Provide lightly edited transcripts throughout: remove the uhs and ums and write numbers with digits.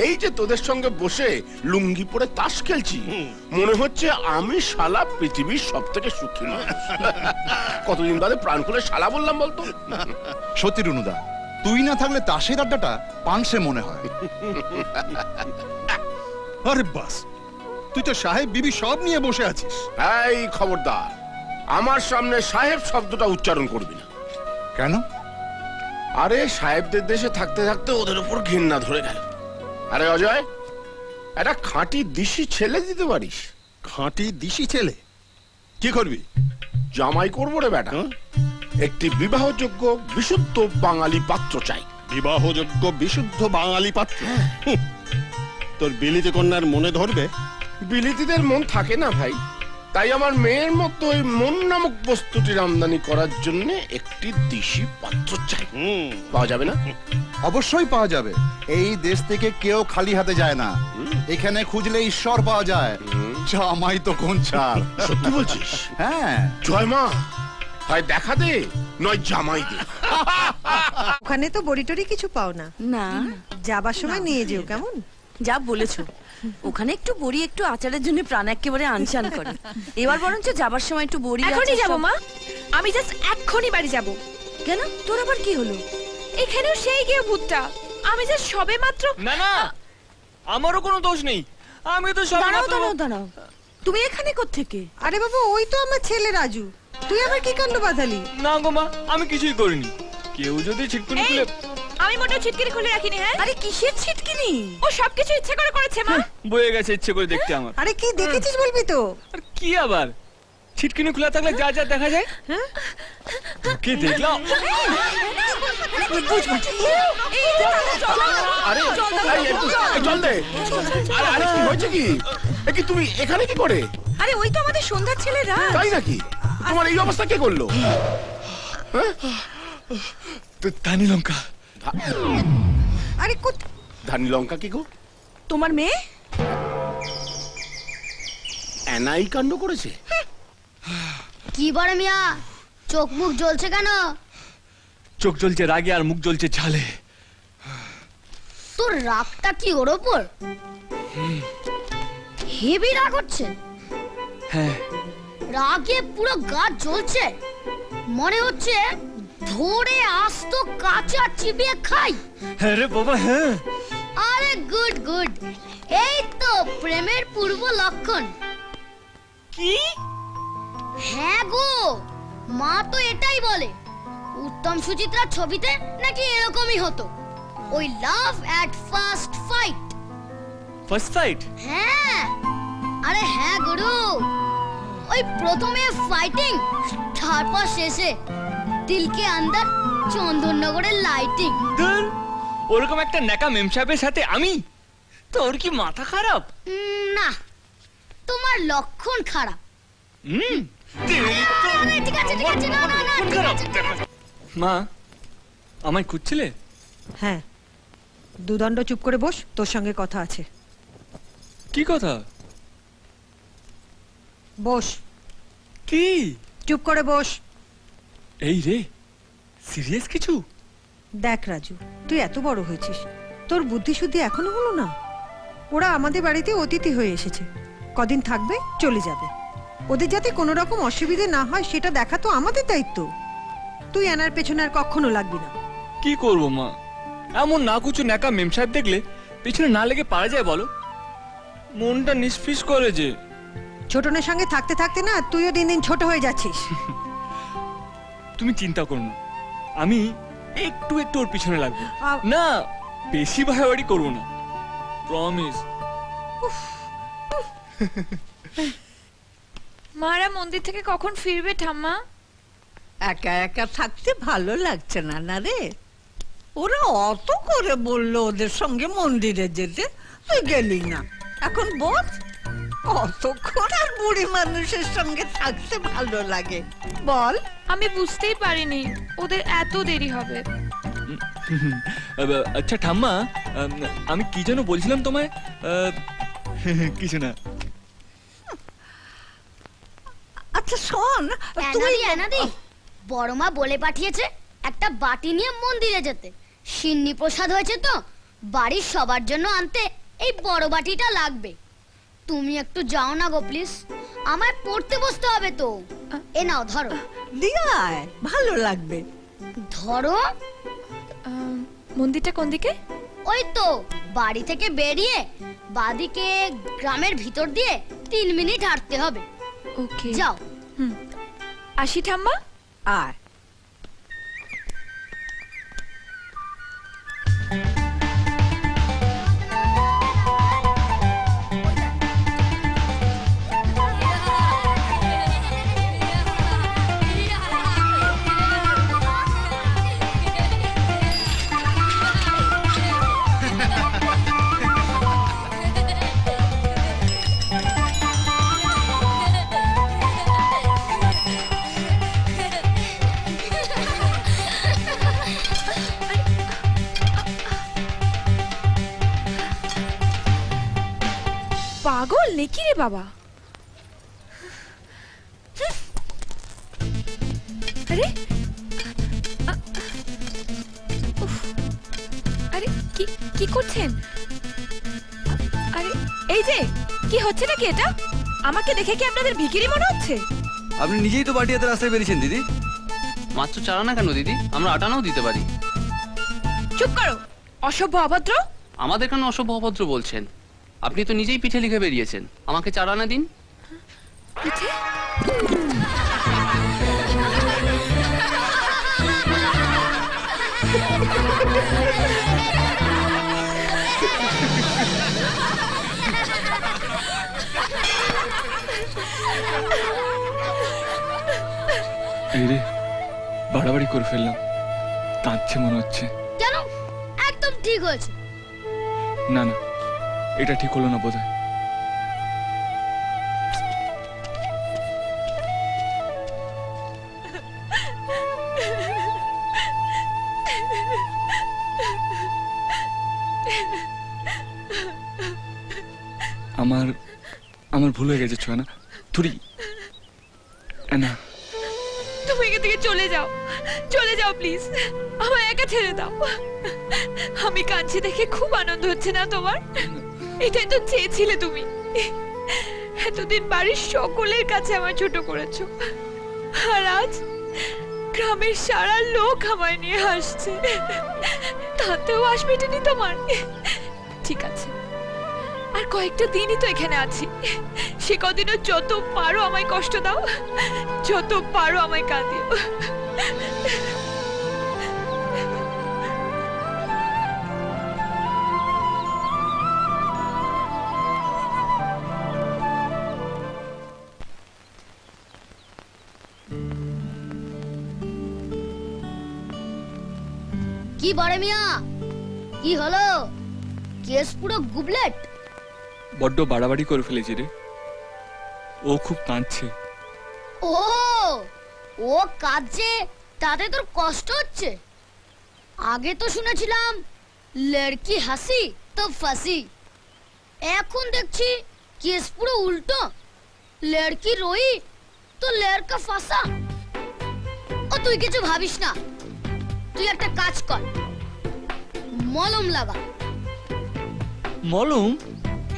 এই যে তোদের সঙ্গে বসে লুঙ্গি পরে তাস খেলছি, মনে হচ্ছে আমি শালা পৃথিবীর সব থেকে সুখী মানুষ। কতদিন বাদে প্রাণ খুলে শালা বললাম বলতো। সত্যি রুনুদা, তুই না থাকলে তাসের আড্ডাটা পানসে মনে হয়। আরে বাস, তুই তো সাহেব বিবি সব নিয়ে বসে আছিস। এই খবরদার, আমার সামনে সাহেব শব্দটা উচ্চারণ করবি না। কেন? আরে সাহেবদের দেশে থাকতে থাকতে ওদের উপর ঘৃণা ধরে গেল। আরে অজয়, একটা খাঁটি দিশি ছেলে দিতে পারিস? খাঁটি দিশি ছেলে? কি করবি? জামাই করবো রে বেটা। একটি বিবাহযোগ্য বিশুদ্ধ বাঙালি পাত্র চাই। বিবাহযোগ্য বিশুদ্ধ বাঙালি পাত্র? তোর বিলিতি কন্যার মনে ধরবে? বিলিতিদের মন থাকে না ভাই, তাই আমার মেয়ের মতো ওই মন নামক বস্তুটির আমদানি করার জন্য একটি দিশি পাত্র চাই। পাওয়া যাবে না? অবশ্যই পাওয়া যাবে। এই দেশ থেকে কেউ খালি হাতে যায় না। এখানে খুঁজলে ঈশ্বর পাওয়া যায়। জামাই তো কোন ছাড়। সত্যি বলছিস? হ্যাঁ। জয় মা, হয় দেখা দে নয় জামাই দে। ওখানে তো বড়ি টড়ি কিছু পাও না? না, যাবার সময় নিয়ে যেও, কেমন? যা বলেছো। ওখানে একটু বড়ি একটু আচারের জন্য প্রাণ একেবারে আনচান করে। এবার বরঞ্চ যাবার সময় একটু বড়ি এখনই আচার যাবো সব- মা, আমি জাস্ট এক্ষুনি বাড়ি যাব। কেন, তোর আবার কি হলো? এখানেও সেই গিয়ে ভূতটা। আমি জাস্ট সবে মাত্র। না না, আমারও কোনো দোষ নেই। আমি তো সব দাঁড়াও দাঁড়াও দাঁড়াও, তুমি এখানে কোত্থেকে? আরে বাবা, ওই তো আমার ছেলে রাজু। তুই আবার কি কাণ্ড বাঁধালি? না গো মা, আমি কিছুই করিনি। কেউ যদি ছিটকুনি এই, খুলে আমি মোটেও ছিটকিনি খুলে রাখিনি। হ্যাঁ, আরে কিসের ছিটকিনি? ও সবকিছু ইচ্ছে করে করেছে মা। বয়ে গেছে ইচ্ছে করে দেখতে আমার। আরে কি দেখেছিস বলবি তো? আর কি আবার, ছিটকিনি খোলা থাকলে যা যা দেখা যায়। কি দেখলাম? আরে এই, একটু জল দে। আরে আরে কি হয়েছে কি? এ কি তুমি এখানে কি করে? আরে ওই তো আমাদের সন্ধ্যার ছেলেরা। তাই নাকি? তোমার এই অবস্থা কে করলো? ধানি লঙ্কা। আরে ধানি লঙ্কা কি গো? তোমার মেয়ে? এনাই কাণ্ড করেছে। কি বড় মিয়া, চোখ মুখ জ্বলছে কেন? চোখ জ্বলছে রাগে আর মুখ জ্বলছে ঝালে। তোর রাগটা কি ওর ওপর? হেভি রাগ হচ্ছে। হ্যাঁ, রাগে পুরো গা জ্বলছে। মনে হচ্ছে ধরে আস্ত কাঁচা চিবিয়ে খাই। হ্যাঁ রে বাবা, হ্যাঁ। আরে গুড গুড, এই তো প্রেমের পূর্ব লক্ষণ। কি? হ্যাঁ গো, মা তো এটাই বলে। উত্তম সুচিত্রার ছবিতে নাকি এরকমই হতো, ওই love at first fight. First fight? হ্যাঁ, আরে হ্যাঁ গুরু, ওই প্রথমে ফাইটিং, তারপর শেষে দিলকে আন্দার চন্দননগরের লাইটিং। ধুর, ওরকম একটা নেকা মেম সাহেবের সাথে আমি? তোর কি মাথা খারাপ? না, তোমার লক্ষণ খারাপ। হুম, আরে, ঠিক আছে ঠিক আছে, না না না, ঠিক আছে, ঠিক আছে। মা, আমায় খুঁজছিলে? হ্যাঁ, দুদণ্ড চুপ করে বস, তোর সঙ্গে কথা আছে। কি কথা? বস, কি? চুপ করে বস। এই রে, সিরিয়াস কিছু? দেখ রাজু, তুই এত বড় হয়েছিস, তোর বুদ্ধি শুদ্ধি এখনো হলো না? ওরা আমাদের বাড়িতে অতিথি হয়ে এসেছে, কদিন থাকবে চলে যাবে। ওদের যাতে কোনো রকম অসুবিধে না হয় সেটা দেখা তো আমাদের দায়িত্ব। তুই এনার পেছনে আর কখনো লাগবি না। কি করবো মা, এমন না কুচু নেকা মেম সাহেব দেখলে পিছনে না লেগে পারা যায় বলো? মনটা নিষ্ফিস করে যে। ছোটনের সঙ্গে থাকতে থাকতে না তুইও দিন দিন ছোট হয়ে যাচ্ছিস। তুমি চিন্তা করো না, আমি একটু একটু ওর পিছনে লাগবো না, বেশি বাড়াবাড়ি করবো না, প্রমিস। মারা মন্দির থেকে কখন ফিরবে ঠাম্মা? একা একা থাকতে ভালো লাগছে না, না রে? ওরা অত করে বললো ওদের সঙ্গে মন্দিরে যেতে, তুই গেলি না। এখন বল, কতক্ষণ আর বুড়ি মানুষের সঙ্গে থাকতে ভালো লাগে বল? আমি বুঝতেই পারিনি ওদের এত দেরি হবে। আচ্ছা ঠাম্মা, আমি কি যেন বলছিলাম তোমায়? কিছু না। আচ্ছা শোন, তুই এনাদি এনাদি, বড় মা বলে পাঠিয়েছে একটা বাটি নিয়ে মন্দিরে যেতে। সিন্নি প্রসাদ হয়েছে তো, বাড়ির সবার জন্য আনতে এই বড় বাটিটা লাগবে। তুমি একটু যাও না গো প্লিজ, আমায় পড়তে বসতে হবে তো। এ নাও ধরো। দিয়ে আয়, ভালো লাগবে। ধরো। মন্দিরটা কোন দিকে? ওই তো বাড়ি থেকে বেরিয়ে বাদিকে গ্রামের ভিতর দিয়ে 3 মিনিট হাঁটতে হবে। ওকে যাও। আসি ঠাম্মা। আয়। পাগল নাকি রে বাবা? আরে উফ, আরে কি কি করছেন? আরে এই যে কি হচ্ছে নাকি এটা? আমাকে দেখে কি আপনাদের ভিখিরি মনে হচ্ছে? আপনি নিজেই তো বাটি হাতে রাস্তায় বেরিয়েছেন দিদি। মাত্র 4 আনা কেন দিদি, আমরা 8 আনাও দিতে পারি। চুপ করো, অসভ্য অভদ্র। আমাদের কেন অসভ্য অভদ্র বলছেন? আপনি তো নিজেই পিঠে লিখে বেরিয়েছেন। আমাকে 4 আনা দিন। পিঠে? এই রে, বাড়াবাড়ি করে ফেললাম, কাঁদছে মনে হচ্ছে। কেন? একদম ঠিক হয়েছে। না না, এটা ঠিক হলো না বোধহয়। আমার আমার ভুল হয়ে গেছে ছয়না। তুই না, তুমি এখান থেকে চলে যাও, চলে যাও প্লিজ। আমায় একা ছেড়ে দাও। আমি কাঁদছি দেখে খুব আনন্দ হচ্ছে না তোমার? এটাই তো চেয়েছিলে তুমি। এতদিন বাড়ির সকলের কাছে আমায় ছোট করেছো, আর আজ গ্রামের সারা লোক আমায় নিয়ে হাসছে। তাতেও হাস মেটেনি তোমার? ঠিক আছে, আর কয়েকটা দিনই তো এখানে আছি। সে কদিনও যত পারো আমায় কষ্ট দাও, যত পারো আমায় কাঁদিও। কি বড় মিয়া, কি হলো? কেস পুরো গুবলেট। বড্ড বাড়াবাড়ি করে ফেলেছি রে। ও খুব কাঁদছে। ও ও কাঁদছে, তাতে তোর কষ্ট হচ্ছে? আগে তো শুনেছিলাম লড়কি হাসি তো ফাঁসি, এখন দেখছি কেস পুরো উল্টো। লড়কি রোই তো লড়কা ফাঁসা। ও তুই কিছু ভাবিস না, তুই একটা কাজ কর, মলম লাগা। মলম?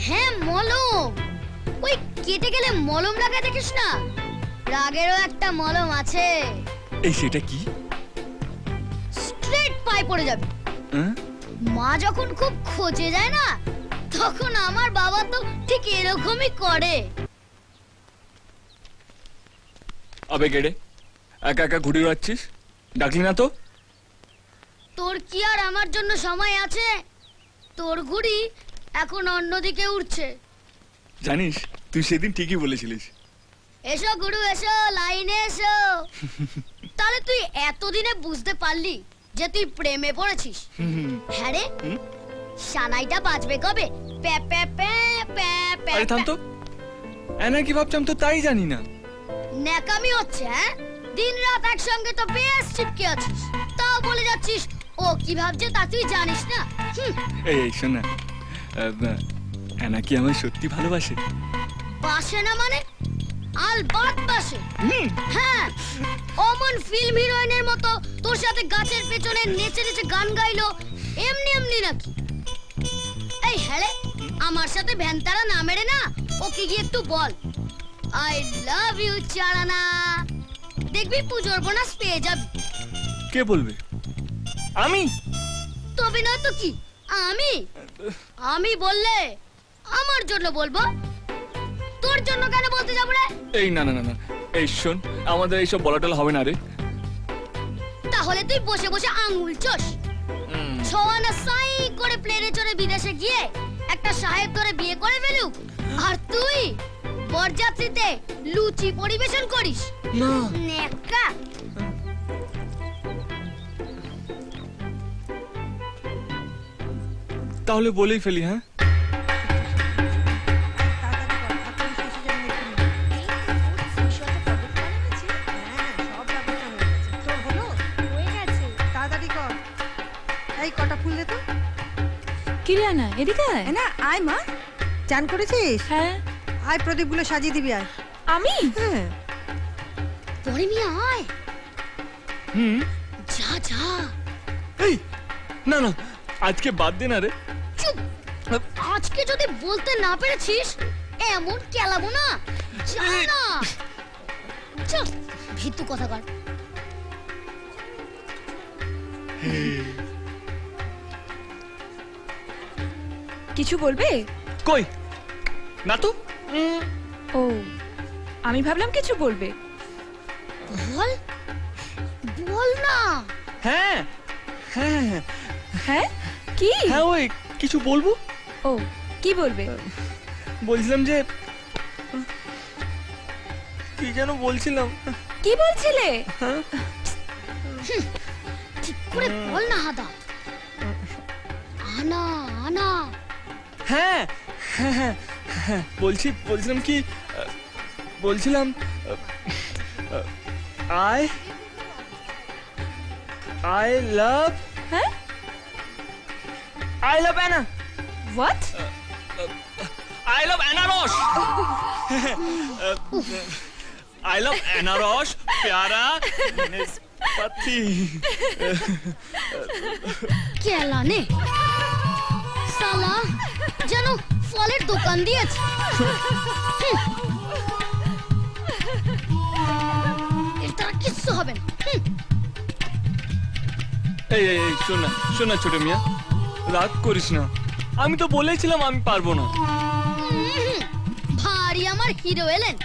হ্যাঁ মলম, ওই কেটে গেলে মলম লাগা, দেখিস না? রাগেরও একটা মলম আছে। এই সেটা কি? স্ট্রেট পায়ে পড়ে যাবে। হ্যাঁ? মা যখন খুব খোঁজে যায় না, তখন আমার বাবা তো ঠিক এরকমই করে। আবে কেড়ে, একা একা ঘুরে বেড়াচ্ছিস, ডাকলি না তো? তোর কি আর আমার জন্য সময় আছে? তোর ঘুড়ি এখন অন্যদিকে উঠছে। জানিস, তুই সেদিন ঠিকই বলেছিলিস। এসো গুরু এসো, লাইনে এসো। তাহলে তুই এতদিনে বুঝতে পারলি যে তুই প্রেমে পড়েছিস? হ্যাঁ রে, সানাইটা বাজবে কবে? প্যা প্যা প্যা প্যা প্যা। আরে থাম তো, এনা কি ভাবছাম তো তাই জানি না। ন্যাকামি হচ্ছে? হ্যাঁ, দিন রাত একসঙ্গে তো বেশ চিপকে আছিস, তাও বলে যাচ্ছিস ও কি ভাবছে তা তুই জানিস না? এই শোন না, এনা কি আমায় সত্যি ভালোবাসে? বাসে না মানে? আলবাত বাসে। হ্যাঁ, অমন ফিল্ম হিরোইনের মতো তোর সাথে গাছের পেছনে নেচে নেচে গান গাইলো এমনি এমনি নাকি? এই হ্যালে, আমার সাথে ভ্যানতারা না মেরে না ওকে গিয়ে একটু বল আই লাভ ইউ চারানা। দেখবি পুজোর বোনাস পেয়ে যাবি। কে বলবে? আমি? তবে না তো কি, আমি বললে আমার জন্য বলবো, তোর জন্য কেন বলতে যাবো রে? এই না না না না, এই শোন, আমাদের এইসব বলাটল হবে না রে। তাহলে তুই বসে বসে আঙুল চোষ। ছোয়ানা সাই করে প্লেনে চড়ে বিদেশে গিয়ে একটা সাহেব ধরে বিয়ে করে ফেলুক, আর তুই বরযাত্রীতে লুচি পরিবেশন করিস। না, নেকা। তাহলে বলেই ফেলি। হ্যাঁ, তাড়াতাড়ি কর। এই কটা ফুল দে তো। কি রে আনা, এদিকে আয়। না আয় মা, চান করেছিস? হ্যাঁ। আয় প্রদীপগুলো সাজিয়ে দিবি আয়। আমি? হ্যাঁ পরে মিয়া আয়। হুম, যা যা। এই না না, আজকে বাদ দে না রে। চুপ। আজকে যদি বলতে না পেরেছিস এমন কেলাবো না। যা না। চল, ভিতু কথা কর। কিছু বলবে? কই না তো। ও, আমি ভাবলাম কিছু বলবে। বল, বল না। হ্যাঁ হ্যাঁ হ্যাঁ, কি? হ্যাঁ, ওই কিছু বলবো। ও, কি বলবে? বলছিলাম যে, কি যেন বলছিলাম। কি বলছিলে? ঠিক করে বল না হাদা। আনা আনা। হ্যাঁ হ্যাঁ হ্যাঁ হ্যাঁ, বলছিলাম কি, বলছিলাম আই লাভ হ্যাঁ? অ্যানা। হোয়াট? I love अनारस। I love अनारस, प्यारा निस्पति। কেলা নে সালা, যেন ফলের দোকান দিয়েছে। এর দ্বারা কিচ্ছু হবে না। এই এই এই, শোন না ছোট মিয়া, রাগ করিস না। আমি তো বলেছিলাম আমি পারবো না। ভারী আমার হিরো এলেন,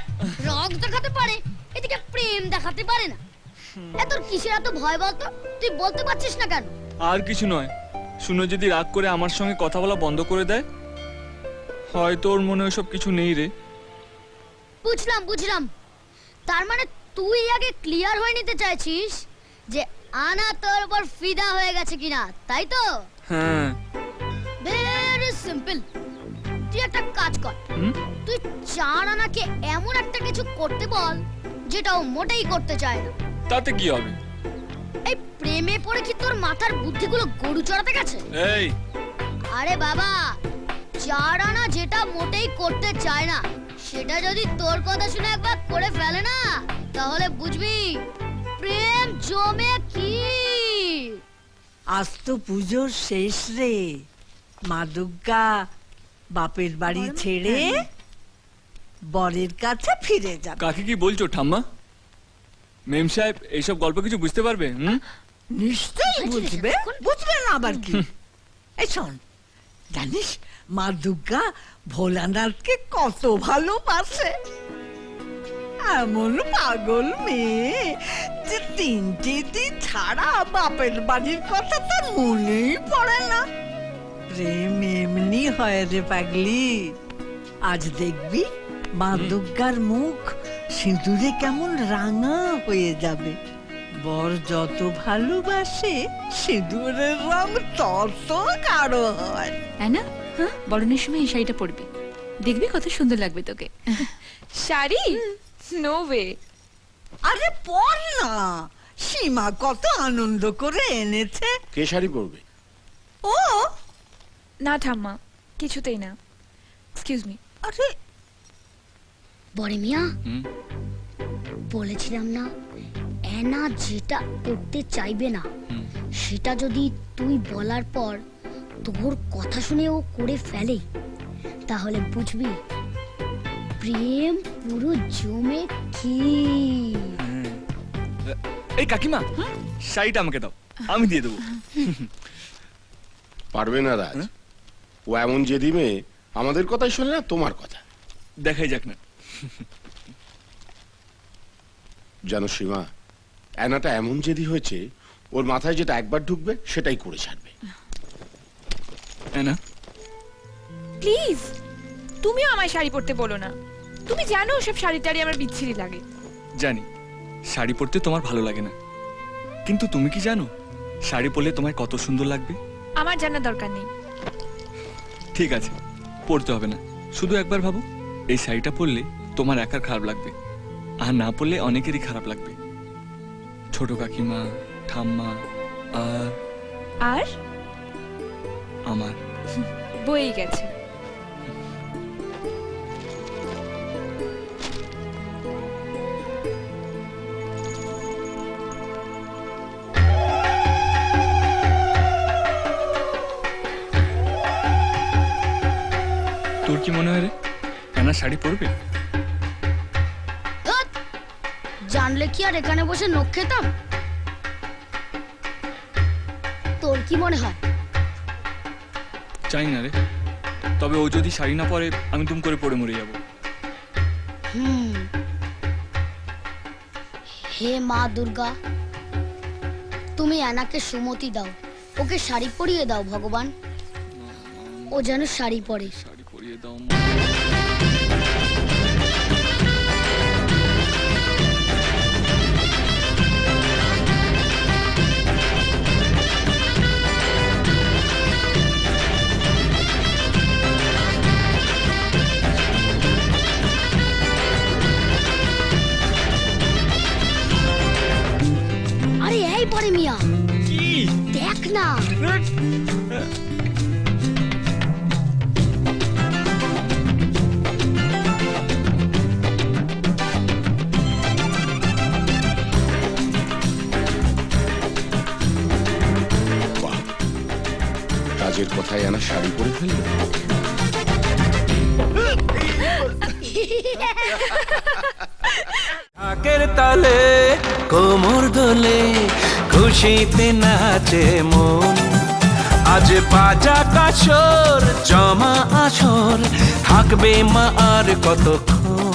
রক দেখাতে পারে, এদিকে প্রেম দেখাতে পারে না। এত কিসের এত ভয় বলতো? তুই বলতে পারছিস না কেন? আর কিছু নয়, শুনো, যদি রাগ করে আমার সঙ্গে কথা বলা বন্ধ করে দেয়, হয়তো ওর মনে ওসব কিছু নেই রে। বুঝলাম। তার মানে তুই আগে ক্লিয়ার হয়ে নিতে চাইছিস যে আনা তোর উপর ফিদা হয়ে গেছে কিনা, তাই তো? হ্যাঁ। Very simple. তুই একটা কাজ কর, হুম? তুই চার আনাকে এমন একটা কিছু করতে বল যেটা ও মোটেই করতে চায় না। তাতে কি হবে? এই প্রেমে পড়ে কি তোর মাথার বুদ্ধিগুলো গরু চড়াতে গেছে? এই, আরে বাবা, চার আনা যেটা মোটেই করতে চায় না সেটা যদি তোর কথা শুনে একবার করে ফেলে না, তাহলে বুঝবি প্রেম জমে কি। আজ তো পুজোর শেষ রে, মা দুর্গা বাপের বাড়ি ছেড়ে বরের কাছে ফিরে যাবে। কাকে কি বলছো ঠাম্মা? মেম সাহেব এইসব গল্প কিছু বুঝতে পারবে? নিশ্চয়ই বুঝবে, বুঝবে না আবার কি? এই শোন, জানিস মা দুর্গা ভোলানাথকে কত ভালোবাসে। এমন পাগল মেয়ে যে 3টে দিন ছাড়া বাপের বাড়ির কথা তার মনেই পড়ে না। প্রেম এমনি হয় রে পাগলি। আজ দেখবি মা দুর্গার মুখ সিঁদুরে কেমন রাঙা হয়ে যাবে। বর যত ভালোবাসে সিঁদুরের রং তত গাঢ় হয়। অ্যানা, হ্যাঁ, বরণের সময় এই শাড়িটা পরবি, দেখবি কত সুন্দর লাগবে তোকে। শাড়ি? No way. আরে পর না, সীমা কত আনন্দ করে এনেছে। কে শাড়ি পরবে? ও না ঠাম্মা, কিছুতেই না। Excuse me. আরে বড় মিয়া হুম? বলেছিলাম না অ্যানা যেটা করতে চাইবে না হুম। সেটা যদি তুই বলার পর তোর কথা শুনে ও করে ফেলে তাহলে বুঝবি প্রেম পুরো জমে কি। এই কাকিমা শাড়িটা আমাকে দাও, আমি দিয়ে দেবো। পারবে না রাজ, ও এমন জেদি মেয়ে, আমাদের কথাই শোনে না তোমার কথা। দেখাই যাক না। জানো সীমা, অ্যানাটা এমন জেদি হয়েছে, ওর মাথায় যেটা একবার ঢুকবে সেটাই করে ছাড়বে। না প্লিজ তুমিও আমায় শাড়ি পরতে বলো না। তুমি জানো সব শাড়ি টাড়ি আমার বিচ্ছিরি লাগে। জানি শাড়ি পরতে তোমার ভালো লাগে না, কিন্তু তুমি কি জানো শাড়ি পরলে তোমায় কত সুন্দর লাগবে? আমার জানার দরকার নেই। ঠিক আছে, পরতে হবে না। শুধু একবার ভাবো, এই শাড়িটা পরলে তোমার একার খারাপ লাগবে, আর না পরলে অনেকেরই খারাপ লাগবে। ছোট কাকিমা, ঠাম্মা আর আর আমার। বই গেছে। তোর কি মনে হয় রে, অ্যানা শাড়ি পরবে? ধ্যাৎ, জানলে কি আর এখানে বসে নখ খেতাম? তোর কি মনে হয়? চাই না রে, তবে ও যদি শাড়ি না পরে আমি তুম করে পড়ে মরে যাবো। হে মা দুর্গা, তুমি অ্যানাকে সুমতি দাও, ওকে শাড়ি পরিয়ে দাও ভগবান, ও যেন শাড়ি পরে। শাড়ি পরিয়ে দাও। আরে এই পরে মিয়া, দেখ না। বাহ, রাজের কথায় অ্যানা শাড়ি পরে ফেললো। ঢাকের তালে কোমর দোলে খুশিতে নাচে মন, আজ বাজা কাছর জমা আসর থাকবে মা আর কতক্ষণ।